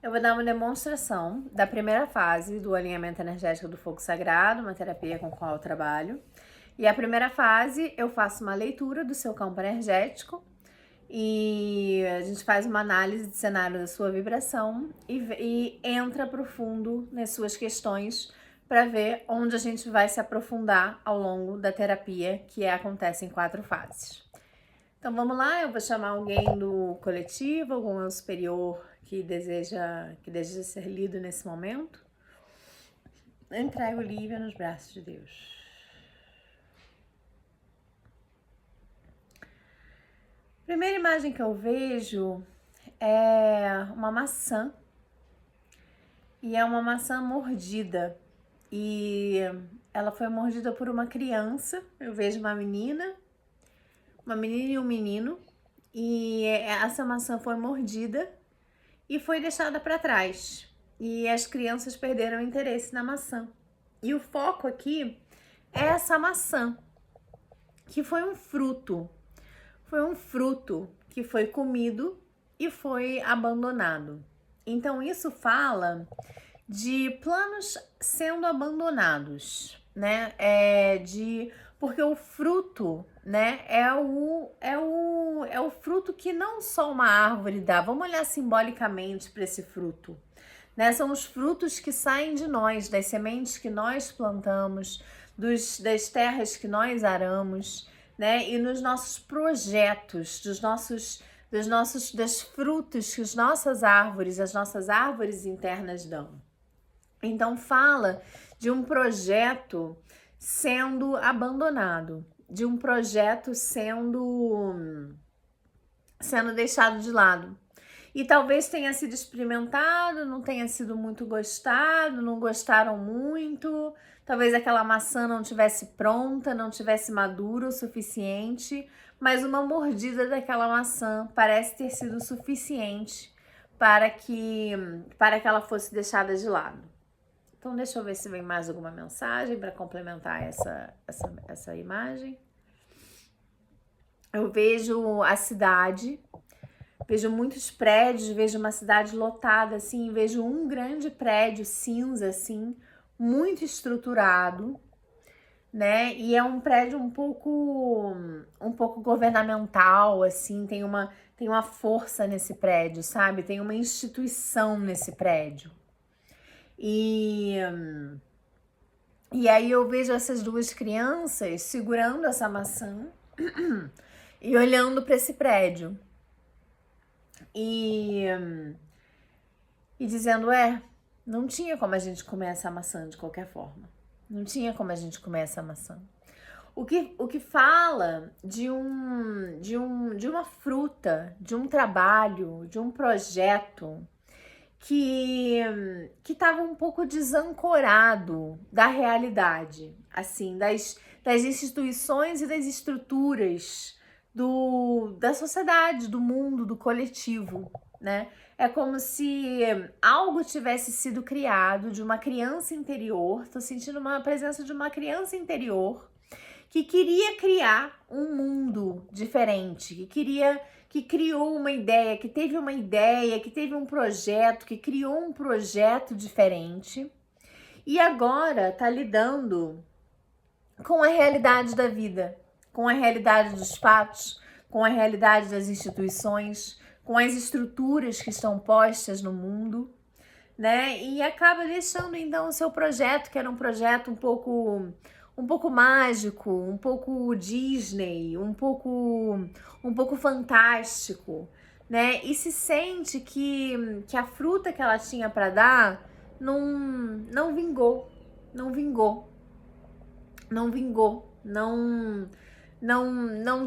Eu vou dar uma demonstração da primeira fase do alinhamento energético do fogo sagrado, uma terapia com a qual eu trabalho. E a primeira fase eu faço uma leitura do seu campo energético e a gente faz uma análise de cenário da sua vibração e entra profundo nas suas questões para ver onde a gente vai se aprofundar ao longo da terapia, que acontece em 4 fases. Então vamos lá, eu vou chamar alguém do coletivo, algum eu superior que deseja ser lido nesse momento. Entrego Lívia nos braços de Deus. A primeira imagem que eu vejo é uma maçã. E é uma maçã mordida. E ela foi mordida por uma criança. Eu vejo uma menina e um menino. E essa maçã foi mordida e foi deixada para trás. E as crianças perderam interesse na maçã. E o foco aqui é essa maçã, que foi um fruto. Foi um fruto que foi comido e foi abandonado. Então isso fala de planos sendo abandonados, né? Porque o fruto, né, é o fruto que não só uma árvore dá. Vamos olhar simbolicamente para esse fruto, né? São os frutos que saem de nós, das sementes que nós plantamos, das terras que nós aramos, né? E nos nossos projetos, das frutos que as nossas árvores internas dão. Então fala de um projeto sendo abandonado, de um projeto sendo deixado de lado. E talvez tenha sido experimentado, não tenha sido muito gostado, não gostaram muito, talvez aquela maçã não tivesse pronta, não tivesse madura o suficiente, mas uma mordida daquela maçã parece ter sido suficiente para que ela fosse deixada de lado. Então deixa eu ver se vem mais alguma mensagem para complementar essa imagem. Eu vejo a cidade, vejo muitos prédios, vejo uma cidade lotada, assim, vejo um grande prédio cinza, assim, muito estruturado, né? E é um prédio um pouco governamental, assim, tem uma força nesse prédio, sabe? Tem uma instituição nesse prédio. E aí eu vejo essas duas crianças segurando essa maçã e olhando para esse prédio. E dizendo, não tinha como a gente comer essa maçã de qualquer forma. Não tinha como a gente comer essa maçã. O que fala de uma fruta, de um trabalho, de um projeto que estava um pouco desancorado da realidade, assim, das instituições e das estruturas da sociedade, do mundo, do coletivo, né? É como se algo tivesse sido criado de uma criança interior, tô sentindo uma presença de uma criança interior que queria criar um mundo diferente, que criou uma ideia, que teve um projeto, que criou um projeto diferente e agora tá lidando com a realidade da vida, com a realidade dos fatos, com a realidade das instituições, com as estruturas que estão postas no mundo, né? E acaba deixando então o seu projeto, que era um projeto um pouco mágico, um pouco Disney, um pouco fantástico, né? E se sente que a fruta que ela tinha para dar não vingou, não vingou, não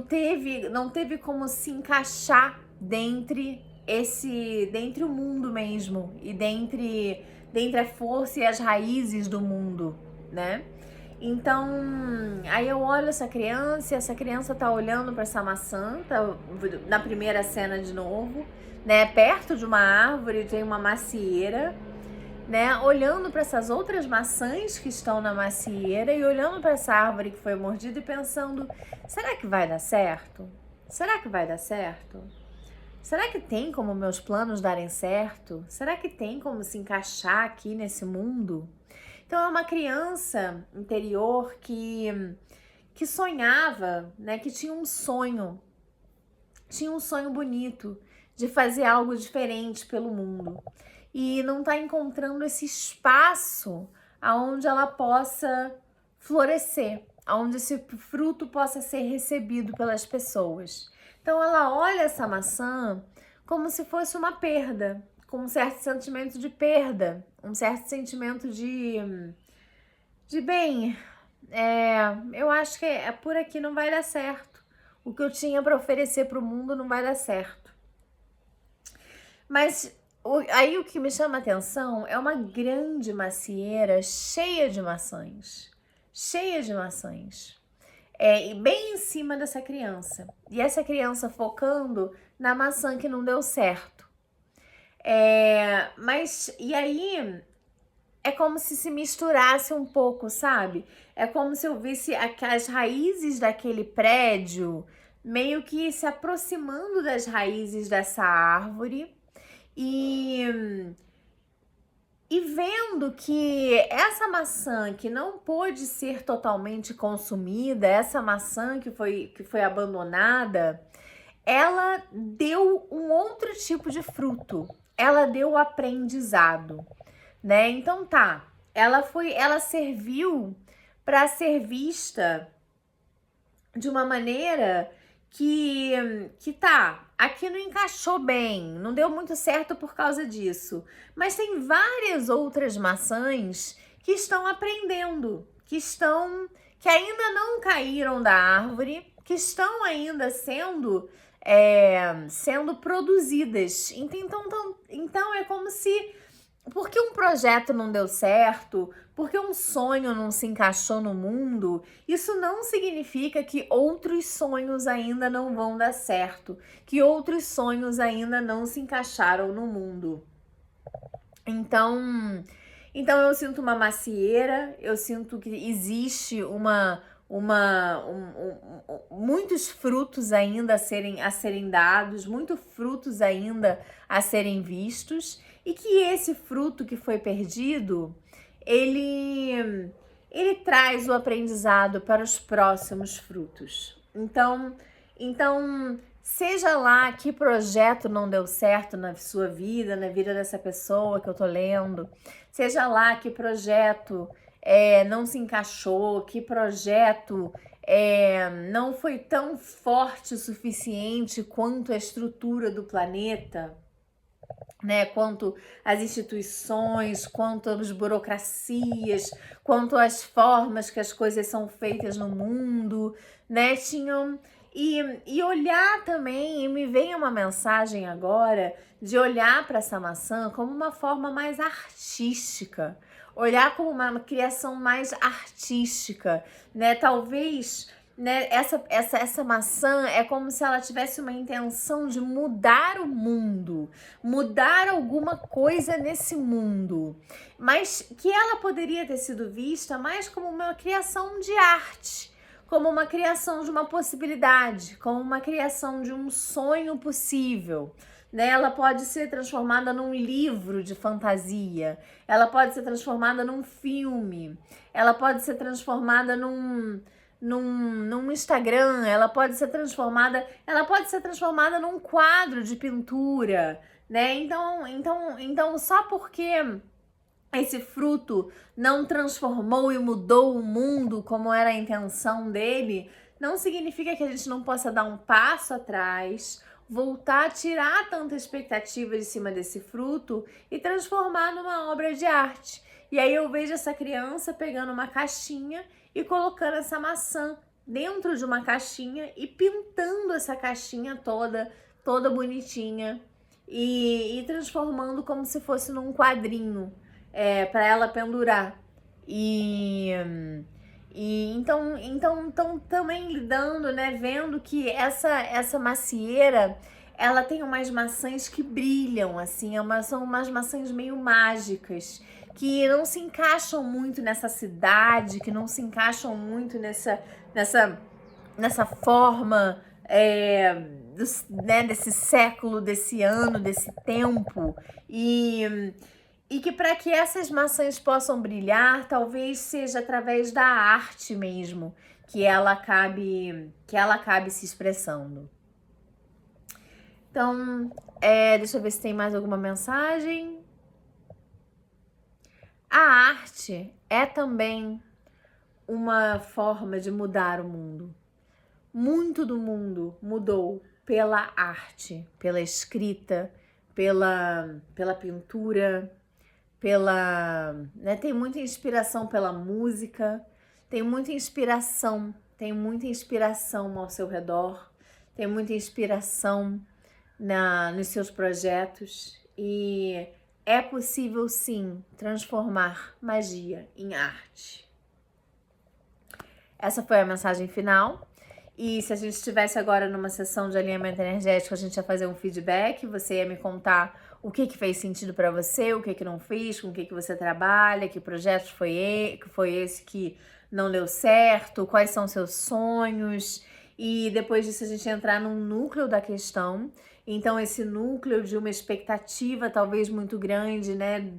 teve como se encaixar dentro o mundo mesmo e dentre a força e as raízes do mundo, né? Então, aí eu olho essa criança tá olhando para essa maçã, tá na primeira cena de novo, né? Perto de uma árvore tem uma macieira, né? Olhando para essas outras maçãs que estão na macieira e olhando para essa árvore que foi mordida e pensando: será que vai dar certo? Será que vai dar certo? Será que tem como meus planos darem certo? Será que tem como se encaixar aqui nesse mundo? Então é uma criança interior que sonhava, né, que tinha um sonho bonito de fazer algo diferente pelo mundo e não está encontrando esse espaço aonde ela possa florescer, aonde esse fruto possa ser recebido pelas pessoas. Então ela olha essa maçã como se fosse uma perda, com um certo sentimento de perda, um certo sentimento de bem, eu acho que por aqui não vai dar certo. O que eu tinha para oferecer para o mundo não vai dar certo. Mas aí o que me chama a atenção é uma grande macieira cheia de maçãs. Cheia de maçãs. E bem em cima dessa criança. E essa criança focando na maçã que não deu certo. E aí é como se misturasse um pouco, sabe? É como se eu visse as raízes daquele prédio meio que se aproximando das raízes dessa árvore e vendo que essa maçã que não pôde ser totalmente consumida, essa maçã que foi abandonada, ela deu um outro tipo de fruto. Ela deu o aprendizado, né? Então ela serviu para ser vista de uma maneira que aqui não encaixou bem, não deu muito certo por causa disso. Mas tem várias outras maçãs que estão aprendendo, que ainda não caíram da árvore, que estão ainda sendo produzidas. Então é como se, porque um projeto não deu certo, porque um sonho não se encaixou no mundo, isso não significa que outros sonhos ainda não vão dar certo, que outros sonhos ainda não se encaixaram no mundo. Então eu sinto uma macieira, eu sinto que existe muitos frutos ainda a serem dados, muitos frutos ainda a serem vistos, e que esse fruto que foi perdido, ele traz o aprendizado para os próximos frutos. Então, seja lá que projeto não deu certo na sua vida, na vida dessa pessoa que eu tô lendo, seja lá que projeto não se encaixou, que projeto não foi tão forte o suficiente quanto a estrutura do planeta, né? Quanto as instituições, quanto as burocracias, quanto as formas que as coisas são feitas no mundo, né? E olhar também, e me vem uma mensagem agora de olhar para essa maçã como uma forma mais artística, olhar como uma criação mais artística, né? Talvez, né, essa maçã é como se ela tivesse uma intenção de mudar o mundo, mudar alguma coisa nesse mundo, mas que ela poderia ter sido vista mais como uma criação de arte, como uma criação de uma possibilidade, como uma criação de um sonho possível. Né? Ela pode ser transformada num livro de fantasia, ela pode ser transformada num filme, ela pode ser transformada num Instagram, ela pode ser transformada num quadro de pintura, né? Então só porque esse fruto não transformou e mudou o mundo como era a intenção dele, não significa que a gente não possa dar um passo atrás, voltar a tirar tanta expectativa de cima desse fruto e transformar numa obra de arte. E aí eu vejo essa criança pegando uma caixinha e colocando essa maçã dentro de uma caixinha e pintando essa caixinha toda bonitinha e transformando como se fosse num quadrinho para ela pendurar. Então também lidando, né, vendo que essa macieira, ela tem umas maçãs que brilham, assim, são umas maçãs meio mágicas, que não se encaixam muito nessa cidade, que não se encaixam muito nessa forma né, desse século, desse ano, desse tempo, e que para que essas maçãs possam brilhar, talvez seja através da arte mesmo que ela acabe se expressando. Então, deixa eu ver se tem mais alguma mensagem. A arte é também uma forma de mudar o mundo. Muito do mundo mudou pela arte, pela escrita, pela pintura, né, tem muita inspiração pela música, tem muita inspiração ao seu redor, tem muita inspiração nos seus projetos, e é possível sim transformar magia em arte. Essa foi a mensagem final. E se a gente estivesse agora numa sessão de alinhamento energético, a gente ia fazer um feedback, você ia me contar o que fez sentido para você, o que não fez, com o que você trabalha, que projeto foi esse que não deu certo, quais são seus sonhos. E depois disso a gente ia entrar num núcleo da questão. Então esse núcleo de uma expectativa talvez muito grande, né,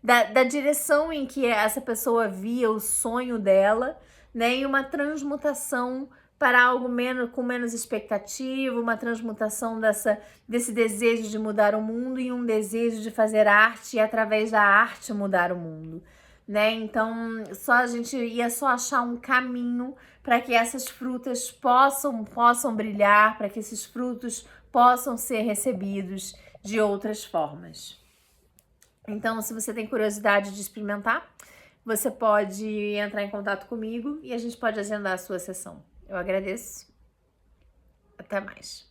da direção em que essa pessoa via o sonho dela, né, e uma transmutação para algo com menos expectativa, uma transmutação desse desejo de mudar o mundo em um desejo de fazer arte e através da arte mudar o mundo, né? Então, a gente ia só achar um caminho para que essas frutas possam brilhar, para que esses frutos possam ser recebidos de outras formas. Então, se você tem curiosidade de experimentar, você pode entrar em contato comigo e a gente pode agendar a sua sessão. Eu agradeço. Até mais.